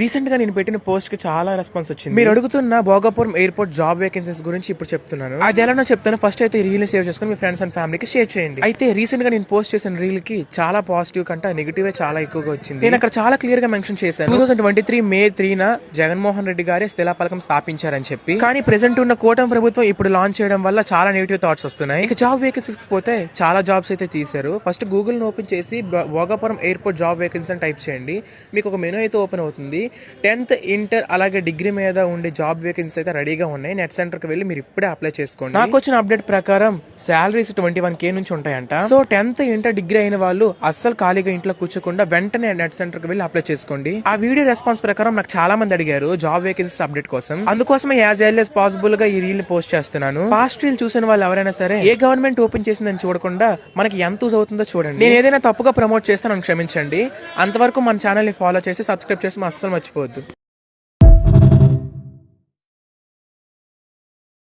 Recent గా నేను పెట్టిన పోస్ట్ కి చాలా రెస్పాన్స్ వచ్చింది. మీరు అడుగుతున్న భోగాపురం ఎయిర్పోర్ట్ జాబ్ వేకెన్సీస్ గురించి ఇప్పుడు చెప్తున్నాను. అది ఎలానో చెప్తాను. ఫస్ట్ అయితే ఈ రీల్ సేవ్ చేసుకుని మీ ఫ్రెండ్స్ అండ్ ఫ్యామిలీకి షేర్ చేయండి. అయితే రీసెంట్ గా నేను పోస్ట్ చేసిన రీల్ కి చాలా పాజిటివ్ కంటే నెగిటివ్ చాలా ఎక్కువగా వచ్చింది. నేను అక్కడ చాలా క్లియర్ గా మెన్షన్ చేశాను 2023 మే 3న జగన్మోహన్ రెడ్డి గారే శిలా పథకం స్థాపించారని చెప్పి. కానీ ప్రెసెంట్ ఉన్న కూటమి ప్రభుత్వం ఇప్పుడు లాంచ్ చేయడం వల్ల చాలా నెగిటివ్ థాట్స్ వస్తున్నాయి. ఇక జాబ్ వేకెన్సీస్ పోతే చాలా జాబ్స్ అయితే తీశారు. ఫస్ట్ గూగుల్ ఓపెన్ చేసి భోగాపురం ఎయిర్పోర్ట్ జాబ్ వేకెన్సీ అని టైప్ చేయండి. మీకు ఒక మెనూ అయితే ఓపెన్ అవుతుంది. 10th ఇంటర్ అలాగే డిగ్రీ మీద ఉండే జాబ్ వేకెన్సీ అయితే రెడీగా ఉన్నాయి. నెట్ సెంటర్ కి వెళ్ళి మీరు ఇప్పుడే అప్లై చేసుకోండి. నాకు వచ్చిన అప్డేట్ ప్రకారం సాలరీస్ 21K నుంచి ఉంటాయంట. సో 10th ఇంటర్ డిగ్రీ అయిన వాళ్ళు అస్సలు ఖాళీగా ఇంట్లో కూర్చోకుండా వెంటనే నెట్ సెంటర్ కి వెళ్ళి అప్లై చేసుకోండి. ఆ వీడియో రెస్పాన్స్ ప్రకారం నాకు చాలా మంది అడిగారు జాబ్ వేకెన్సీస్ అప్డేట్ కోసం. అందుకోసమే యాజ్ ఎర్లీ యాజ్ పాసిబుల్ గా ఈ రీల్ పోస్ట్ చేస్తున్నాను. పాస్ట్ రీల్ చూసిన వాళ్ళు ఎవరైనా సరే ఏ గవర్నమెంట్ ఓపెన్ చేసిందని చూడకుండా మనకి ఎంత యూజ్ అవుతుందో చూడండి. నేను ఏదైనా తప్పుగా ప్రమోట్ చేస్తే నన్ను క్షమించండి. అంతవరకు మన ఛానల్ ని ఫాలో చేసి సబ్స్క్రైబ్ చేసి అస్సలు మర్చిపోవద్దు.